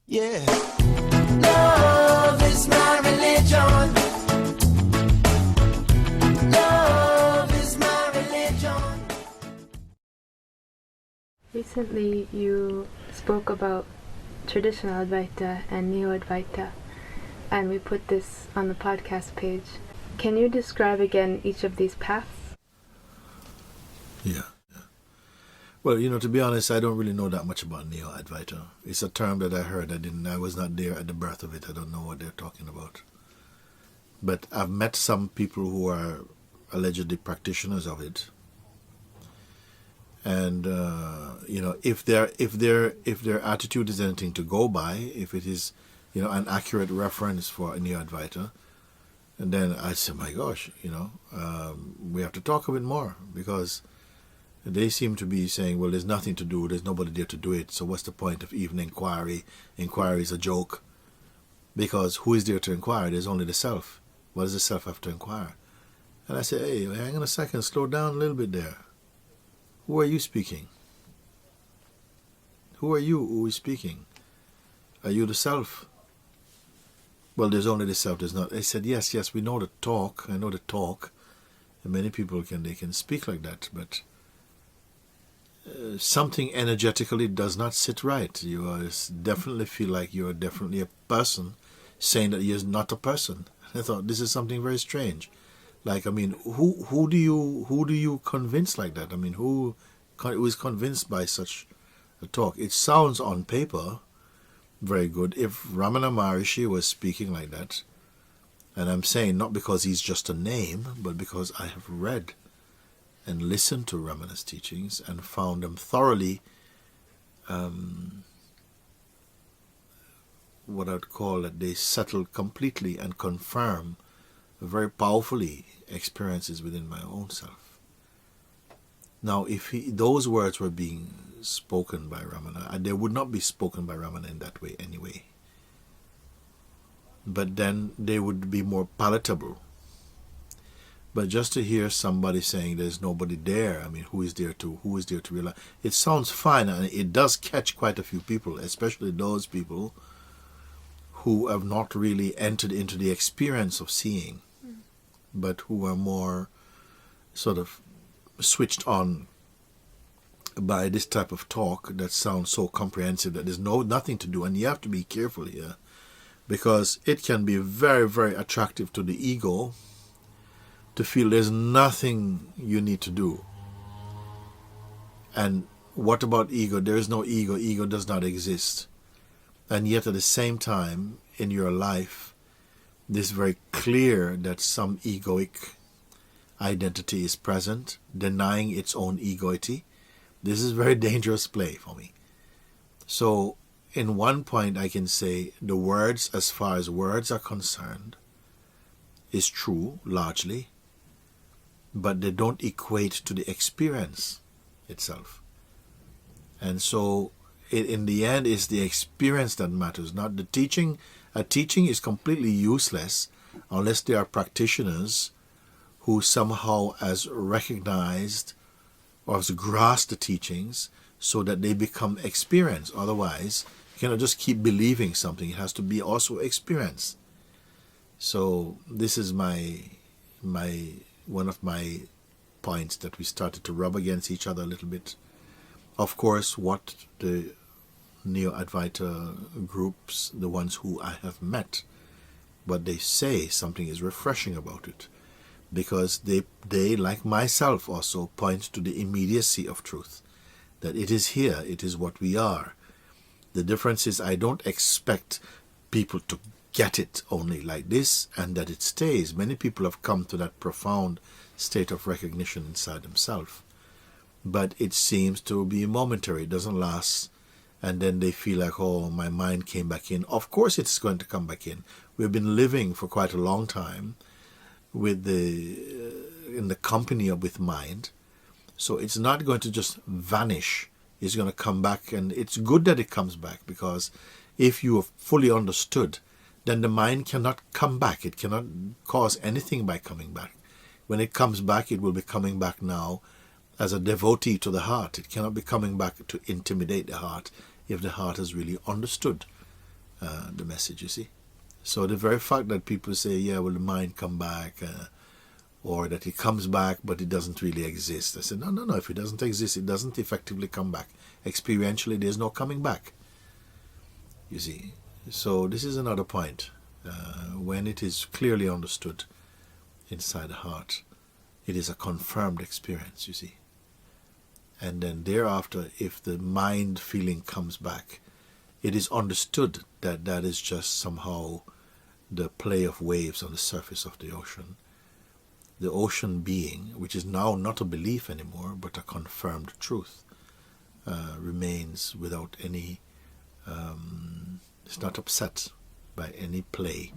Yeah. Love is my religion. Love is my religion. Recently, you spoke about traditional Advaita and Neo-Advaita, and we put this on the podcast page. Can you describe again each of these paths? Yeah. Well, to be honest, I don't really know that much about Neo-Advaita. It's a term that I heard. I was not there at the birth of it. I don't know what they're talking about. But I've met some people who are allegedly practitioners of it. And if their attitude is anything to go by, if it is an accurate reference for a Neo-Advaita, and then I say, my gosh, we have to talk a bit more, because they seem to be saying, well, there's nothing to do, there's nobody there to do it, so what's the point of even inquiry? Inquiry is a joke, because who is there to inquire? There's only the self. What does the self have to inquire? And I say, hey, hang on a second, slow down a little bit there. Who are you speaking? Who are you who is speaking? Are you the self? Well, there's only the self, there's not. I said, yes, we know the talk, I know the talk, and many people can speak like that, but something energetically does not sit right. You definitely feel like you're definitely a person saying that you're not a person. I thought, this is something very strange. Like, who do you convince like that? Who is convinced by such a talk? It sounds on paper very good. If Ramana Maharishi was speaking like that, and I'm saying not because he's just a name, but because I have read and listened to Ramana's teachings and found them thoroughly, what I'd call that they settle completely and confirm very powerfully experiences within my own self. Now, if those words were being spoken by Ramana, they would not be spoken by Ramana in that way anyway. But then they would be more palatable. But just to hear somebody saying there's nobody there, who is there to realize? It sounds fine, and it does catch quite a few people, especially those people who have not really entered into the experience of seeing, but who are more sort of switched on by this type of talk that sounds so comprehensive that there's nothing to do. And you have to be careful here, because it can be very, very attractive to the ego to feel there's nothing you need to do. And what about ego? There is no ego. Ego does not exist. And yet at the same time, in your life, it is very clear that some egoic identity is present, denying its own egoity. This is very dangerous play for me. So, in one point I can say the words, as far as words are concerned, is true, largely, but they don't equate to the experience itself. And so, in the end, it's the experience that matters, not the teaching. A teaching is completely useless unless there are practitioners who somehow has recognized or has grasped the teachings so that they become experienced. Otherwise, you cannot just keep believing something. It has to be also experienced. So this is one of my points that we started to rub against each other a little bit. Of course, what the Neo-Advaita groups, the ones who I have met, what they say, something is refreshing about it, because they like myself also point to the immediacy of truth, that it is here, it is what we are. The difference is I don't expect people to get it only like this and that it stays. Many people have come to that profound state of recognition inside themselves, but it seems to be momentary. It doesn't last. And then they feel like, oh, my mind came back in. Of course it's going to come back in. We've been living for quite a long time in the company with mind. So it's not going to just vanish. It's going to come back, and it's good that it comes back, because if you have fully understood, then the mind cannot come back. It cannot cause anything by coming back. When it comes back, it will be coming back now as a devotee to the heart. It cannot be coming back to intimidate the heart if the heart has really understood the message, you see. So the very fact that people say, yeah, will the mind come back, or that it comes back but it doesn't really exist. I said, no, if it doesn't exist, it doesn't effectively come back. Experientially, there's no coming back, you see. So this is another point. When it is clearly understood inside the heart, it is a confirmed experience, you see. And then thereafter, if the mind feeling comes back, it is understood that that is just somehow the play of waves on the surface of the ocean. The ocean being, which is now not a belief anymore, but a confirmed truth, remains without any, it's not upset by any play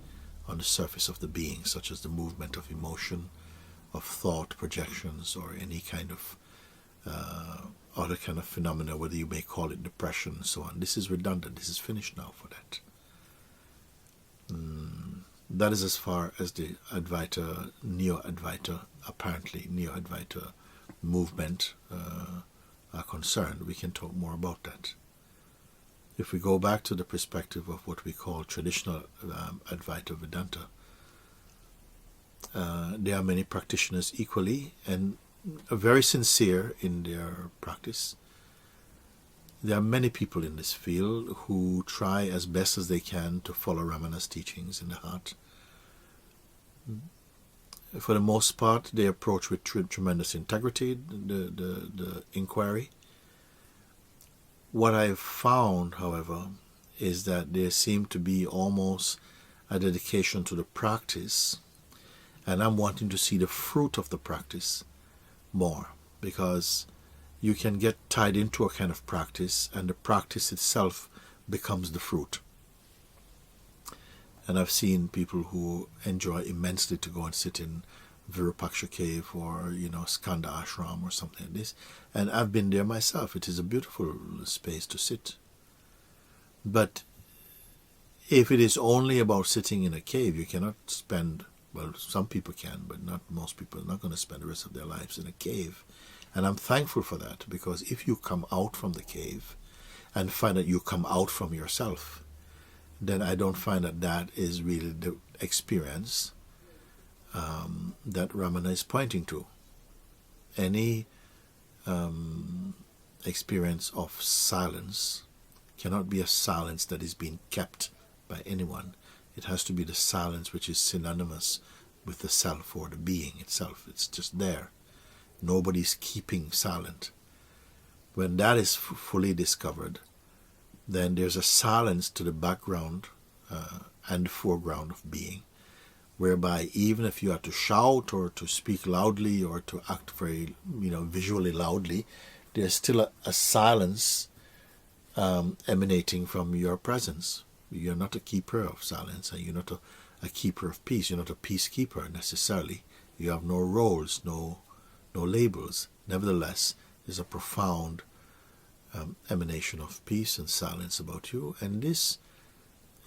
on the surface of the being, such as the movement of emotion, of thought projections, or any kind of other kind of phenomena, whether you may call it depression and so on. This is redundant. This is finished now for that. That is as far as the Advaita, Neo-Advaita, apparently Neo-Advaita movement are concerned. We can talk more about that. If we go back to the perspective of what we call traditional Advaita Vedanta, there are many practitioners equally and very sincere in their practice. There are many people in this field who try as best as they can to follow Ramana's teachings in the heart. For the most part, they approach with tremendous integrity the inquiry. What I've found, however, is that there seem to be almost a dedication to the practice, and I'm wanting to see the fruit of the practice more, because you can get tied into a kind of practice and the practice itself becomes the fruit. And I've seen people who enjoy immensely to go and sit in Virupaksha cave or, Skanda ashram or something like this. And I've been there myself. It is a beautiful space to sit. But if it is only about sitting in a cave, you cannot spend, well, some people can, but not most people are not going to spend the rest of their lives in a cave. And I'm thankful for that, because if you come out from the cave and find that you come out from yourself, then I don't find that that is really the experience that Ramana is pointing to. Any experience of silence cannot be a silence that is being kept by anyone. It has to be the silence which is synonymous with the self or the being itself. It's just there. Nobody's keeping silent. When that is fully discovered, then there's a silence to the background and foreground of being, whereby even if you have to shout or to speak loudly or to act very, visually loudly, there's still a silence emanating from your presence. You're not a keeper of silence, and you're not a keeper of peace. You're not a peacekeeper necessarily. You have no roles, no labels. Nevertheless, there's a profound emanation of peace and silence about you, and this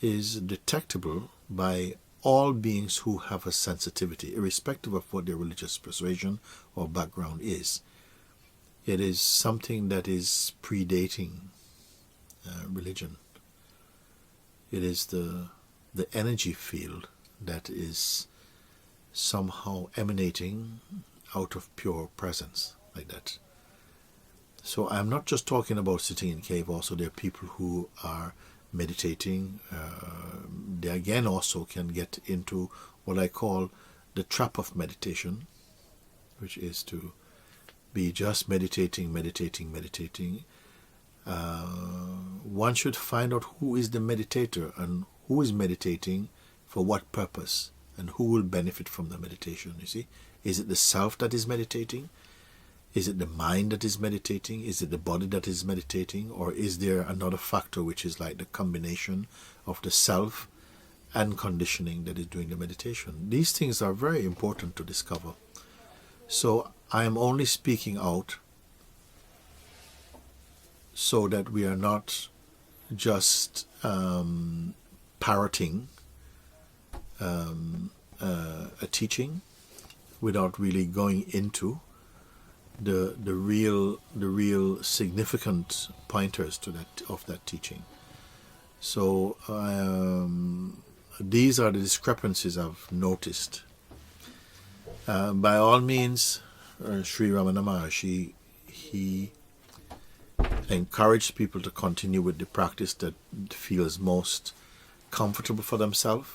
is detectable by all beings who have a sensitivity, irrespective of what their religious persuasion or background is. It is something that is predating religion. It is the energy field that is somehow emanating out of pure presence, like that. So I'm not just talking about sitting in cave. Also, there are people who are meditating. They again also can get into what I call the trap of meditation, which is to be just meditating. One should find out who is the meditator and who is meditating for what purpose and who will benefit from the meditation, you see. Is it the self that is meditating? Is it the mind that is meditating? Is it the body that is meditating? Or is there another factor which is like the combination of the self and conditioning that is doing the meditation? These things are very important to discover. So I am only speaking out so that we are not just parroting a teaching without really going into the real significant pointers to that teaching. So these are the discrepancies I've noticed. By all means, Sri Ramana Maharshi, he encouraged people to continue with the practice that feels most comfortable for themselves,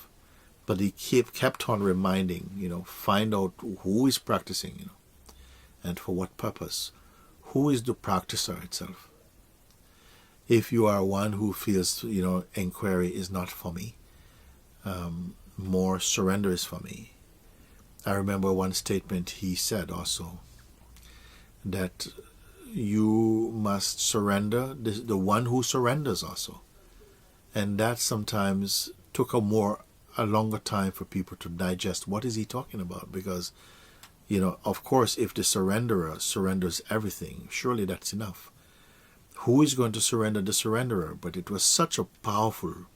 but he kept on reminding, find out who is practicing, and for what purpose. Who is the practicer itself? If you are one who feels, inquiry is not for me, more surrender is for me. I remember one statement he said also, that you must surrender, the one who surrenders also. And that sometimes took a longer time for people to digest. What is he talking about? Because, of course, if the surrenderer surrenders everything, surely that's enough. Who is going to surrender the surrenderer? But it was such a powerful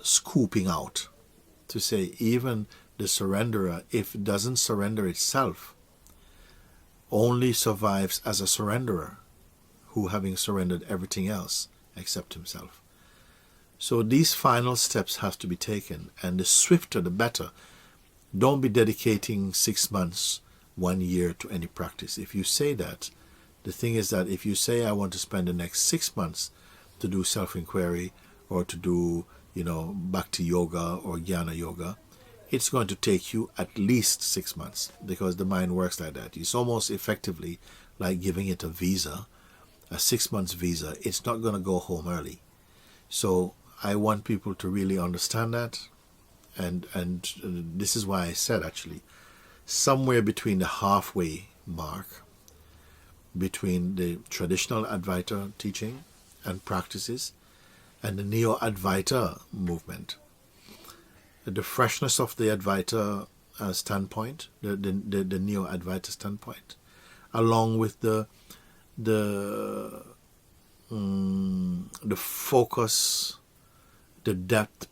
scooping out to say even the surrenderer, if it doesn't surrender itself, only survives as a surrenderer who having surrendered everything else except himself. So these final steps have to be taken, and the swifter the better. Don't be dedicating 6 months, 1 year to any practice. If you say that, the thing is that if you say I want to spend the next 6 months to do self-inquiry or to do, bhakti yoga or jnana yoga, it's going to take you at least 6 months, because the mind works like that. It's almost effectively like giving it a visa, a 6 months visa. It's not going to go home early. So I want people to really understand that, and this is why I said actually somewhere between the halfway mark between the traditional Advaita teaching and practices and the Neo-Advaita movement. The freshness of the Advaita standpoint, the Neo-Advaita standpoint, along with the focus, the depth,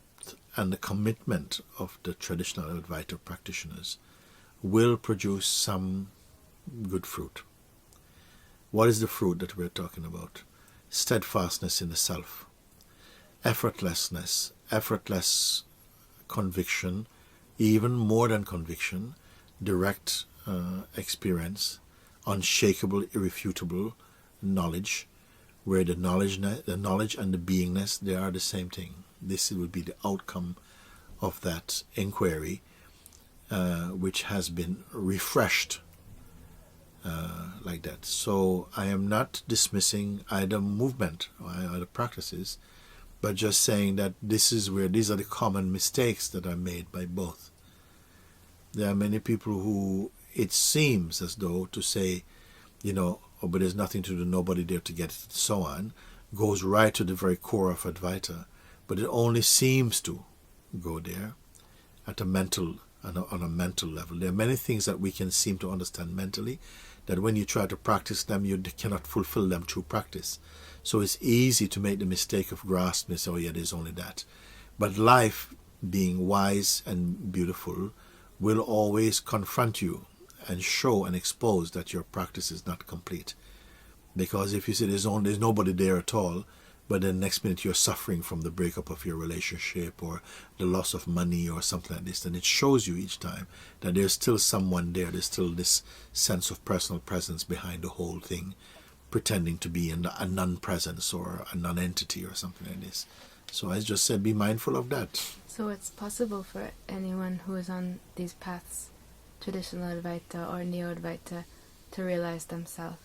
and the commitment of the traditional Advaita practitioners will produce some good fruit. What is the fruit that we're talking about? Steadfastness in the self, effortless conviction, even more than conviction, direct experience, unshakable, irrefutable knowledge, where the knowledge and the beingness, they are the same thing. This will be the outcome of that inquiry, which has been refreshed like that. So I am not dismissing either movement or either practices, but just saying that these are the common mistakes that are made by both. There are many people who it seems as though to say, but there's nothing to do, nobody there to get it, and so on, goes right to the very core of Advaita, but it only seems to go there at a mental, on a mental level. There are many things that we can seem to understand mentally, that when you try to practice them, you cannot fulfill them through practice. So it's easy to make the mistake of grasping and say, oh yeah, there's only that. But life, being wise and beautiful, will always confront you and show and expose that your practice is not complete. Because if you say there's nobody there at all, but then next minute you're suffering from the breakup of your relationship or the loss of money or something like this, then it shows you each time that there's still someone there. There's still this sense of personal presence behind the whole thing, pretending to be a non-presence or a non-entity or something like this. So I just said be mindful of that. So it's possible for anyone who is on these paths, traditional Advaita or Neo-Advaita, to realize themselves?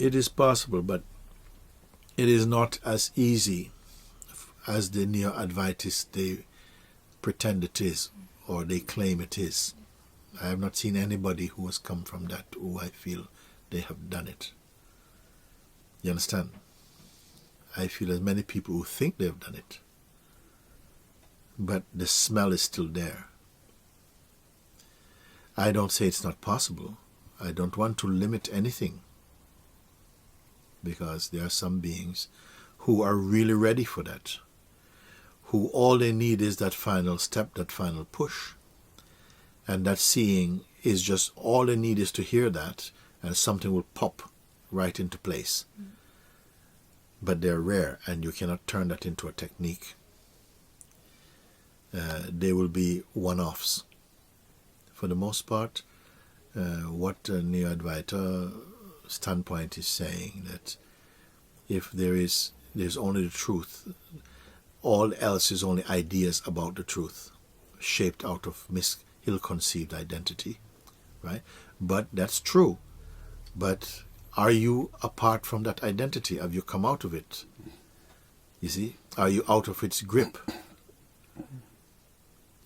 It is possible, but it is not as easy as the Neo-Advaitists they pretend it is, or they claim it is. I have not seen anybody who has come from that who I feel they have done it. You understand? I feel as many people who think they have done it, but the smell is still there. I don't say it's not possible. I don't want to limit anything, because there are some beings who are really ready for that, who all they need is that final step, that final push, and that seeing is just all they need is to hear that, and something will pop right into place. but they're rare, and you cannot turn that into a technique. They will be one-offs. For the most part, what Neo-Advaita standpoint is saying, that if there's only the truth, all else is only ideas about the truth, shaped out of ill-conceived identity, right? But that's true. But are you apart from that identity? Have you come out of it? You see? Are you out of its grip?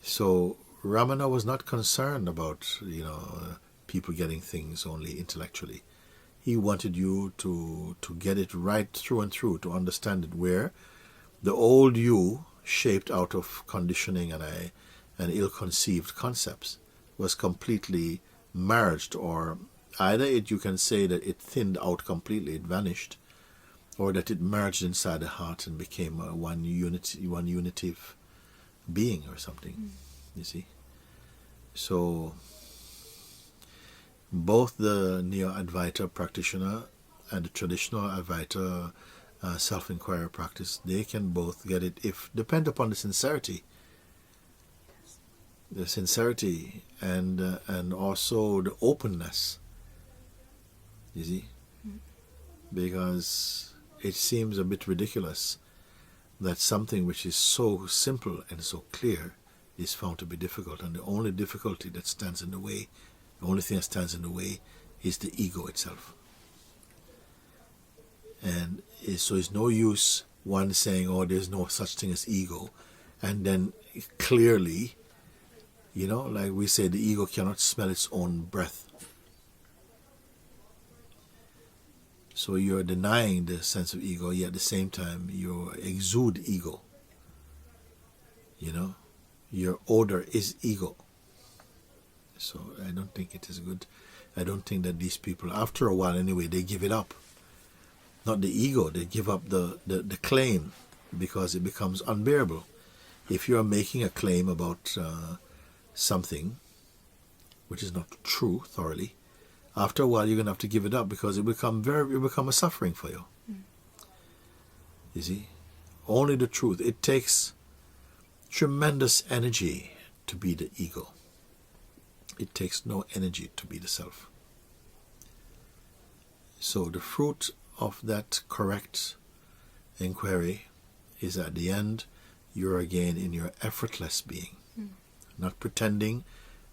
So Ramana was not concerned about, people getting things only intellectually. He wanted you to get it right through and through, to understand it, where the old you, shaped out of conditioning and ill-conceived concepts, was completely merged, or either you can say that it thinned out completely, it vanished, or that it merged inside the heart and became one unitive being or something. You see? So both the Neo-Advaita practitioner and the traditional Advaita self-inquiry practice, they can both get it, if depend upon the sincerity. The sincerity and also the openness. You see? Because it seems a bit ridiculous that something which is so simple and so clear is found to be difficult, and the only difficulty that stands in the way, the only thing that stands in the way, is the ego itself. And so it's no use one saying, oh, there's no such thing as ego, and then clearly, like we say, the ego cannot smell its own breath. So you're denying the sense of ego, yet at the same time you exude ego. Your odor is ego. So I don't think it is good. I don't think that these people, after a while anyway, they give it up. Not the ego, they give up the claim, because it becomes unbearable. If you are making a claim about something which is not true thoroughly, after a while you're going to have to give it up, because it become a suffering for you. You see? Only the truth. It takes tremendous energy to be the ego. It takes no energy to be the self. So the fruit of that correct inquiry is, at the end, you're again in your effortless being. Not pretending,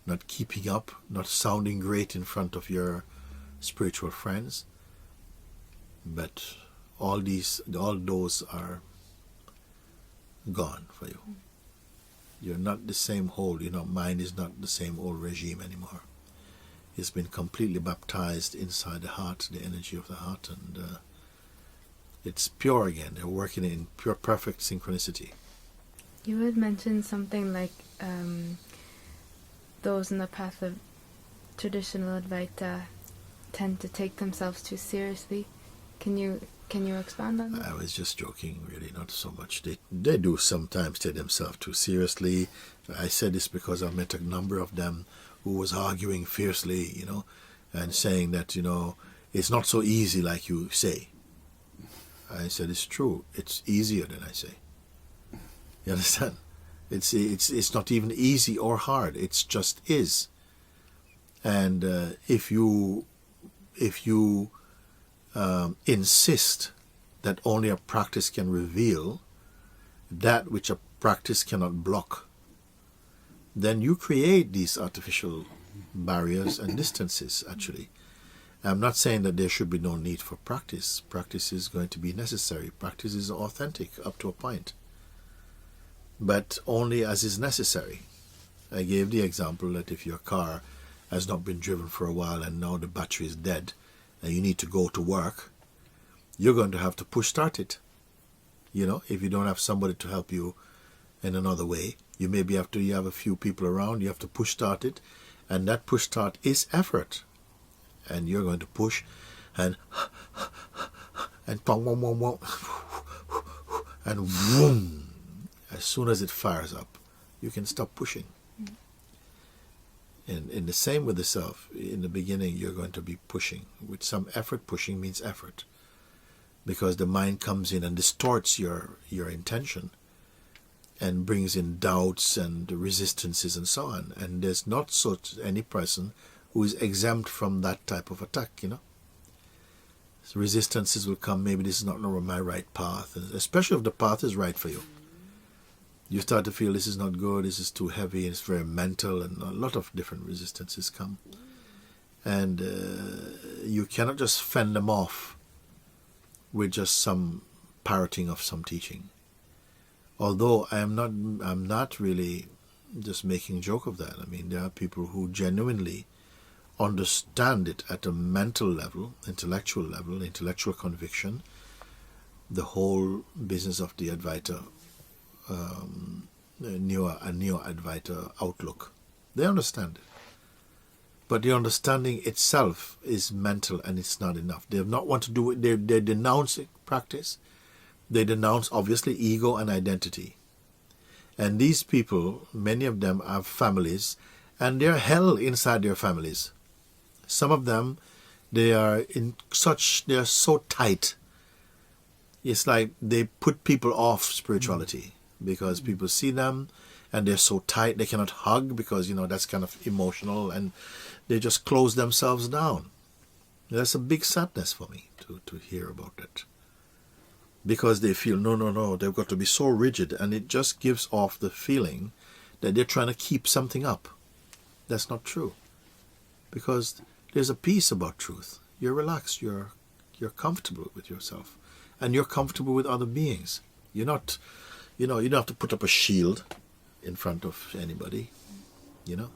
not keeping up, not sounding great in front of your spiritual friends, but all those are gone for you. You're not the same old, mind is not the same old regime anymore. It's been completely baptized inside the heart, the energy of the heart, and it's pure again. They're working in pure, perfect synchronicity. You had mentioned something like those in the path of traditional Advaita tend to take themselves too seriously. Can you expand on that? I was just joking, really, not so much. They do sometimes take themselves too seriously. I said this because I've met a number of them who was arguing fiercely, and saying that, it's not so easy like you say. I said, it's true. It's easier than I say. You understand? It's not even easy or hard. It's just is. And if you insist that only a practice can reveal that which a practice cannot block, then you create these artificial barriers and distances, actually. I'm not saying that there should be no need for practice. Practice is going to be necessary. Practice is authentic up to a point, but only as is necessary. I gave the example that if your car has not been driven for a while and now the battery is dead and you need to go to work, you're going to have to push start it. If you don't have somebody to help you in another way, you have a few people around, you have to push start it, and that push start is effort. And you're going to push and pong, pong, pong, pong, and boom. As soon as it fires up, you can stop pushing. And in the same with the self, in the beginning you're going to be pushing. With some effort, pushing means effort. because the mind comes in and distorts your intention and brings in doubts and resistances and so on. And there's not such any person who is exempt from that type of attack, you know. So resistances will come, maybe this is not my right path, especially if the path is right for you. You start to feel this is not good, this is too heavy, it's very mental, and a lot of different resistances come. And you cannot just fend them off with just some parroting of some teaching. Although I'm not really just making joke of that. I mean, there are people who genuinely understand it at a mental level, intellectual conviction, the whole business of the Advaita, Neo-Advaita outlook. They understand it. But the understanding itself is mental, and it's not enough. They have not want to do it. They denounce practice. They denounce, obviously, ego and identity. And these people, many of them have families, and they're hell inside their families. Some of them, they are so tight. It's like they put people off spirituality because people see them and they're so tight they cannot hug because, you know, that's kind of emotional, and they just close themselves down. That's a big sadness for me to hear about it. Because they feel, no, they've got to be so rigid, and it just gives off the feeling that they're trying to keep something up. That's not true. Because there's a peace about truth. You're relaxed, you're comfortable with yourself, and you're comfortable with other beings. You're not, you don't have to put up a shield in front of anybody, you know.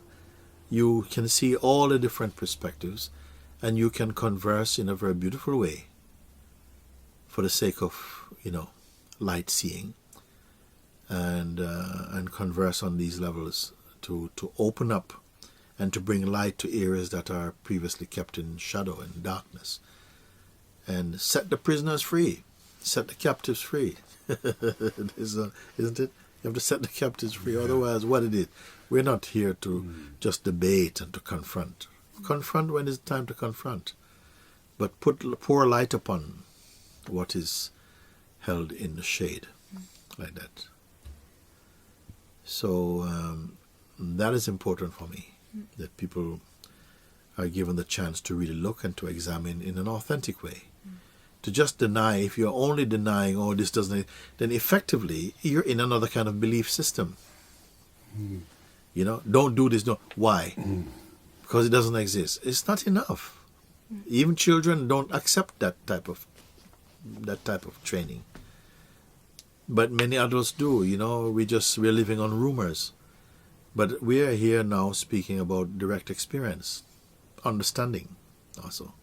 You can see all the different perspectives, and you can converse in a very beautiful way for the sake of, you know, light seeing, and converse on these levels to open up and to bring light to areas that are previously kept in shadow and darkness, and set the prisoners free, set the captives free. Isn't it? You have to set the captives free, otherwise what it is? We're not here to just debate and to confront. Confront when it's time to confront, but pour light upon what is held in the shade, like that. So that is important for me, that people are given the chance to really look and to examine in an authentic way. To just deny, if you're only denying, oh, this doesn't, then effectively you're in another kind of belief system. You know, don't do this, no. Why? Because it doesn't exist. It's not enough. Even children don't accept that type of training. But many adults do, you know. We're living on rumors. But we are here now speaking about direct experience, understanding also.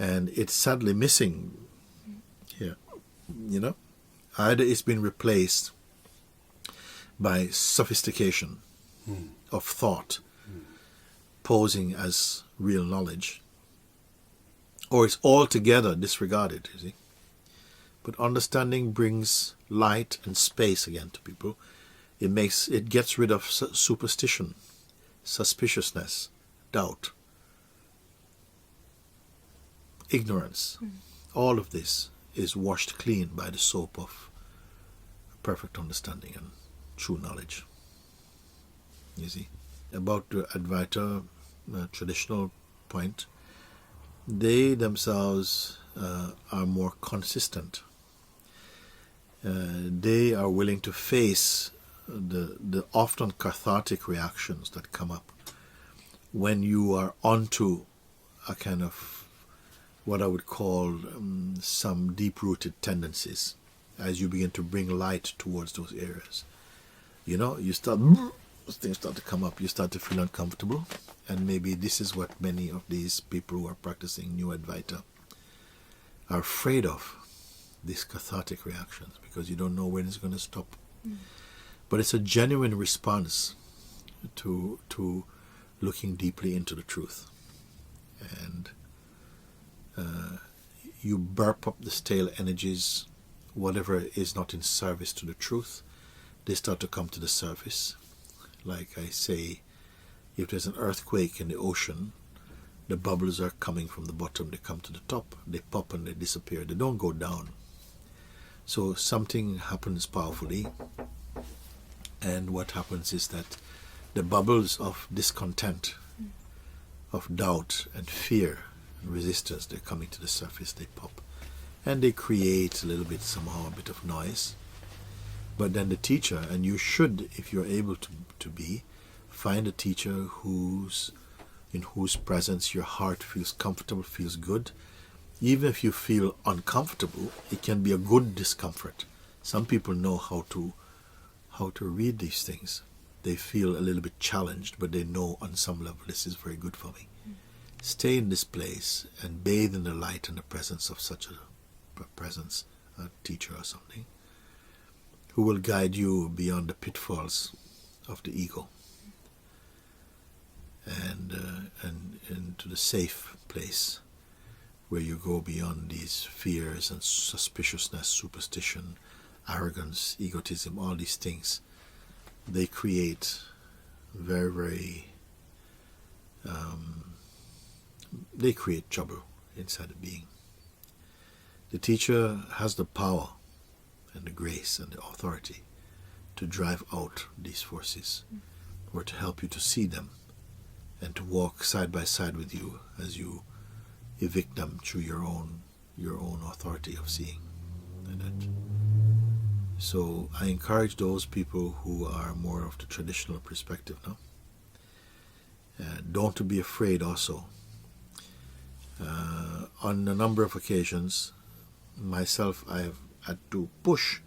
And it's sadly missing here, you know. Either it's been replaced by sophistication of thought, posing as real knowledge, or it's altogether disregarded, you see. But understanding brings light and space again to people. It gets rid of superstition, suspiciousness, doubt, ignorance. All of this is washed clean by the soap of perfect understanding and true knowledge. You see, about the Advaita traditional point, they themselves are more consistent. They are willing to face the often cathartic reactions that come up when you are onto a kind of what I would call some deep-rooted tendencies, as you begin to bring light towards those areas. You know, things start to come up, you start to feel uncomfortable, and maybe this is what many of these people who are practicing Neo-Advaita are afraid of, these cathartic reactions, because you don't know when it's going to stop. But it's a genuine response to looking deeply into the truth. And you burp up the stale energies, whatever is not in service to the truth, they start to come to the surface. Like I say, if there's an earthquake in the ocean, the bubbles are coming from the bottom, they come to the top, they pop and they disappear, they don't go down. So something happens powerfully, and what happens is that the bubbles of discontent, of doubt and fear and resistance, they're coming to the surface, they pop, and they create a little bit, somehow a bit of noise. But then the teacher, and you should, if you're able to be, find a teacher in whose presence your heart feels comfortable, feels good. Even if you feel uncomfortable, it can be a good discomfort. Some people know how to read these things. They feel a little bit challenged, but they know on some level this is very good for me. Stay in this place and bathe in the light and the presence of such a teacher or something, who will guide you beyond the pitfalls of the ego, and into the safe place where you go beyond these fears and suspiciousness, superstition, arrogance, egotism, all these things. They create very, very, they create trouble inside the being. The teacher has the power and the grace and the authority to drive out these forces, or to help you to see them and to walk side by side with you as you evict them through your own authority of seeing. And that. So I encourage those people who are more of the traditional perspective now, don't to be afraid also. On a number of occasions, myself, I have had to push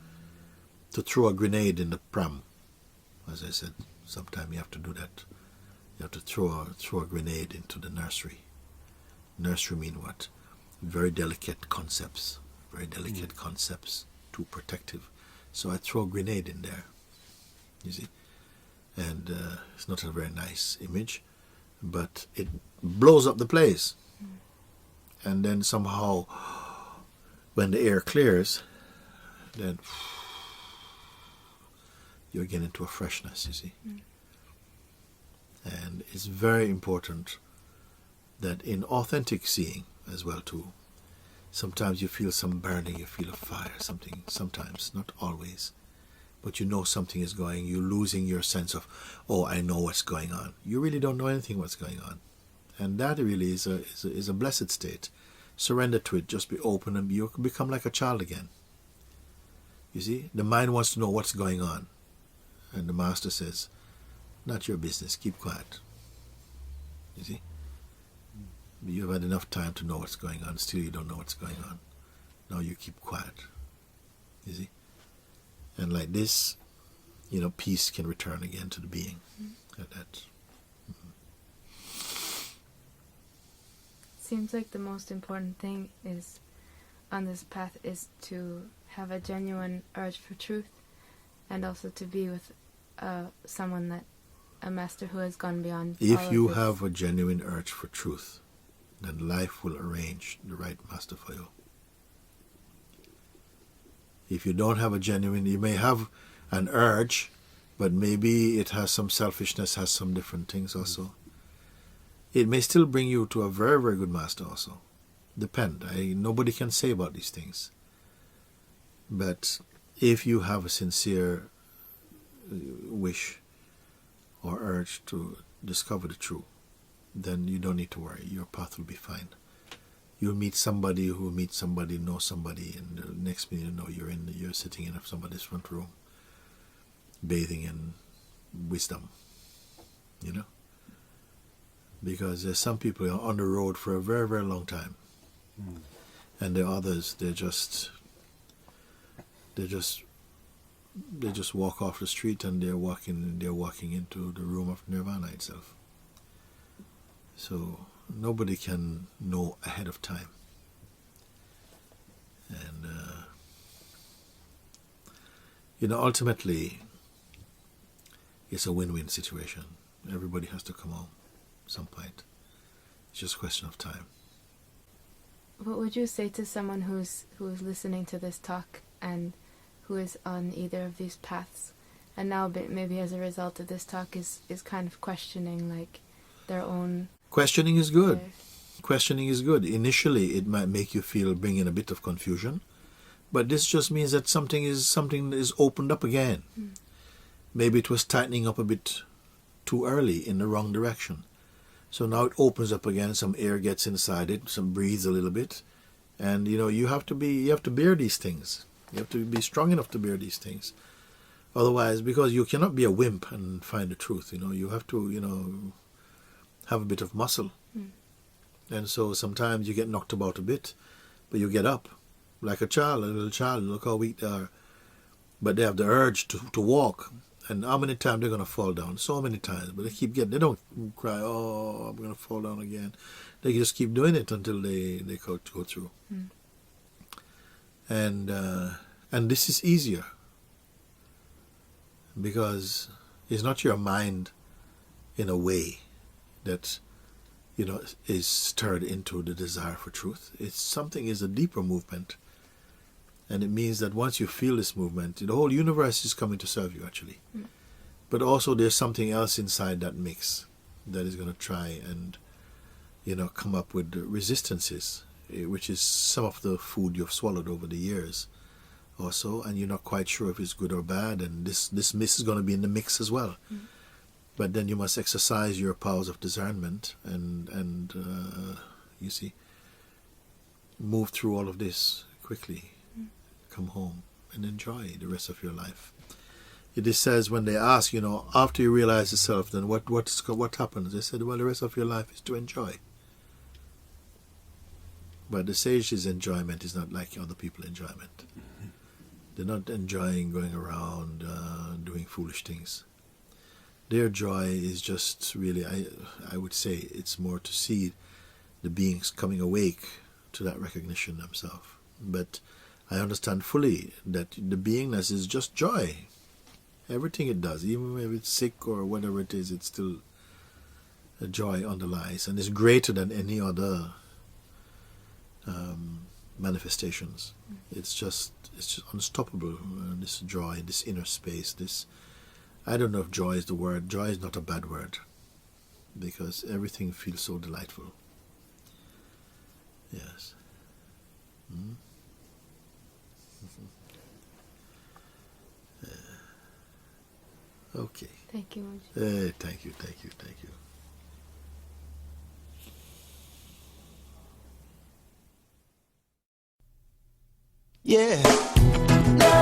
to throw a grenade in the pram. As I said, sometimes you have to do that. You have to throw a grenade into the nursery. Nursery mean what? Very delicate concepts. Too protective. So I throw a grenade in there. You see? And it's not a very nice image, but it blows up the place. And then somehow, when the air clears, then you're getting into a freshness, you see. And it's very important that in authentic seeing as well too, sometimes you feel some burning, you feel a fire, something, sometimes, not always. But you know something is going, you're losing your sense of, oh, I know what's going on. You really don't know anything what's going on. And that really is a blessed state. Surrender to it, just be open, and you become like a child again. You see, the mind wants to know what's going on. And the master says, not your business, keep quiet. You see? You've had enough time to know what's going on, still you don't know what's going on. Now you keep quiet. You see? And like this, peace can return again to the being. Like that. Seems like the most important thing is on this path is to have a genuine urge for truth, and also to be with someone a master who has gone beyond. If you have a genuine urge for truth, then life will arrange the right master for you. If you don't have a genuine, you may have an urge, but maybe it has some selfishness, has some different things also. It may still bring you to a very, very good master also. Depend. Nobody can say about these things. But if you have a sincere wish or urge to discover the truth, then you don't need to worry. Your path will be fine. You'll meet somebody who meets somebody, know somebody, and the next minute you know you're sitting in somebody's front room, bathing in wisdom. Because there's some people who are on the road for a very, very long time. And the others, they just walk off the street and they're walking into the room of nirvana itself. So nobody can know ahead of time. And ultimately it's a win-win situation. Everybody has to come home at some point. It's just a question of time. What would you say to someone who is listening to this talk and who is on either of these paths, and now maybe as a result of this talk is kind of questioning like their own... Questioning is good. Questioning is good. Initially, it might make you bring in a bit of confusion, but this just means that something is opened up again. Maybe it was tightening up a bit too early in the wrong direction. So now it opens up again, some air gets inside it, some breathes a little bit, and you have to bear these things. You have to be strong enough to bear these things. Otherwise, because you cannot be a wimp and find the truth, you have to, have a bit of muscle. And so sometimes you get knocked about a bit, but you get up. Like a little child, look how weak they are. But they have the urge to walk. And how many times they're going to fall down? So many times. But they don't cry, oh, I'm going to fall down again. They just keep doing it until they go through. And this is easier. Because it's not your mind in a way that is stirred into the desire for truth. Is a deeper movement. And it means that once you feel this movement, the whole universe is coming to serve you, actually. But also there's something else inside that mix that is going to try and, come up with resistances, which is some of the food you've swallowed over the years or so, and you're not quite sure if it's good or bad, and this mix is going to be in the mix as well. But then you must exercise your powers of discernment and you see, move through all of this quickly, come home and enjoy the rest of your life. It says when they ask, after you realize the self, then what happens? They said, well, the rest of your life is to enjoy. But the sage's enjoyment is not like other people's enjoyment. They're not enjoying going around doing foolish things. Their joy is just really, I would say, it's more to see the beings coming awake to that recognition themselves. But I understand fully that the beingness is just joy. Everything it does, even if it's sick or whatever it is, it's still a joy underlies, and it's greater than any other manifestations. It's just unstoppable. This joy, this inner space, this. I don't know if joy is the word. Joy is not a bad word, because everything feels so delightful. Yes. Okay. Thank you, Mooji. Thank you. Yeah. Love